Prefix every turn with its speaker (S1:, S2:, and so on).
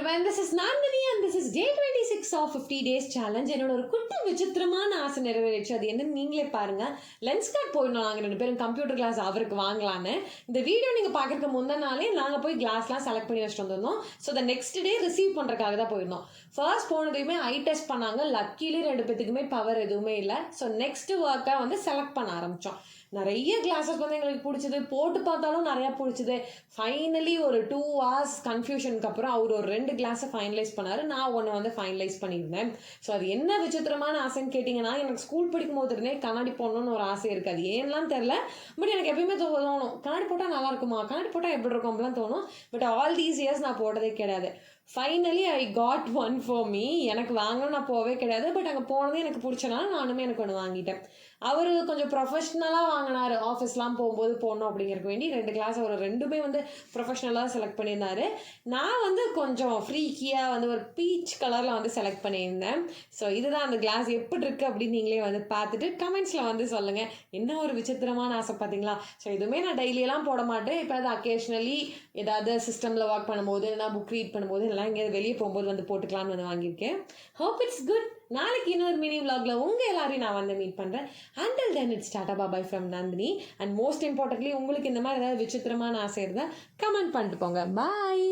S1: everyone, this is Nandini and this is day 26 of 50 days challenge. என்னோட ஒரு குட்டி விசித்திரமான ஆசை நிறைவேறிச்சு. அது என்னன்னு நீங்களே பாருங்க. லென்ஸ் கார்ட் போயிருந்தோம் நாங்கள் 2 பேரும் கம்ப்யூட்டர் கிளாஸ் அவருக்கு வாங்கலான்னு. இந்த வீடியோ நீங்கள் பார்க்கறதுக்கு முந்தின நாளே நாங்கள் போய் கிளாஸ்லாம் செலக்ட் பண்ணி வச்சுட்டு வந்திருந்தோம். So the next day receive பண்ணுறதுக்காக தான் போயிருந்தோம். ஃபர்ஸ்ட் போனதுமே ஐ டெஸ்ட் பண்ணாங்க. லக்கிலி 2 பேத்துக்குமே பவர் எதுவுமே இல்லை. ஸோ நெக்ஸ்ட் ஒர்க்கை வந்து செலக்ட் பண்ண ஆரம்பித்தோம். நிறைய கிளாஸஸ் வந்து எங்களுக்கு பிடிச்சது, போட்டு பார்த்தாலும் நிறையா பிடிச்சது. ஃபைனலி ஒரு 2 hours கன்ஃபியூஷனுக்கு அப்புறம் அவர் ஒரு 2 கிளாஸை ஃபைனலைஸ் பண்ணார். நான் ஒன்று வந்து ஃபைனலைஸ் பண்ணியிருந்தேன். ஸோ அது என்ன விசித்திரமான ஆசைன்னு கேட்டிங்கன்னா, எனக்கு ஸ்கூல் படிக்கும் போது இருந்தே கண்ணாடி போடணும்னு ஒரு ஆசை இருக்குது. அது ஏன்லாம் தெரில, பட் எனக்கு எப்பயுமே தோணும் கண்ணாடி போட்டால் நல்லா இருக்குமா, கண்ணாடி போட்டால் எப்படி இருக்கும் அப்படிலாம் தோணும். பட் ஆல் தீஸ் இயர்ஸ் நான் போட்டதே கிடையாது. Finally I got one for me. எனக்கு வாங்கணும் நான் போவே கிடையாது. பட் அங்கே போனதே எனக்கு பிடிச்சனால நானுமே எனக்கு ஒன்று வாங்கிட்டேன். அவர் கொஞ்சம் ப்ரொஃபஷ்னலாக வாங்கினார். ஆஃபீஸ்லாம் போகும்போது போடணும் அப்படிங்கிறக்கு வேண்டி 2 கிளாஸ் அவர் 2மே வந்து ப்ரொஃபஷ்னலாக செலக்ட் பண்ணியிருந்தாரு. நான் வந்து கொஞ்சம் ஃப்ரீக்கியாக வந்து ஒரு பீச் கலரில் வந்து செலக்ட் பண்ணியிருந்தேன். ஸோ இதுதான் அந்த கிளாஸ் எப்படி இருக்குது அப்படின்னு நீங்களே வந்து பார்த்துட்டு கமெண்ட்ஸில் வந்து சொல்லுங்கள். என்ன ஒரு விசித்திரமான ஆசை பார்த்தீங்களா. ஸோ இதுவுமே நான் டெய்லியெல்லாம் போட மாட்டேன். இப்போ அது அக்கேஷ்னலி ஏதாவது சிஸ்டமில் ஒர்க் பண்ணும்போது, நான் புக் ரீட் பண்ணும்போது, எல்லாம் எங்கேயாவது வெளியே போகும்போது வந்து போட்டுக்கலாம்னு வந்து வாங்கியிருக்கேன். Hope it's good. நாளைக்கு இன்னொரு மினி vlogல உங்கள் எல்லாரையும் நான் வந்து மீட் பண்ணுறேன். Until then, it's Tata Bye Bye from Nandini. And most importantly, உங்களுக்கு இந்த மாதிரி ஏதாவது விசித்திரமான ஆசை இருந்தால் கமெண்ட் பண்ணிட்டு போங்க. பாய்.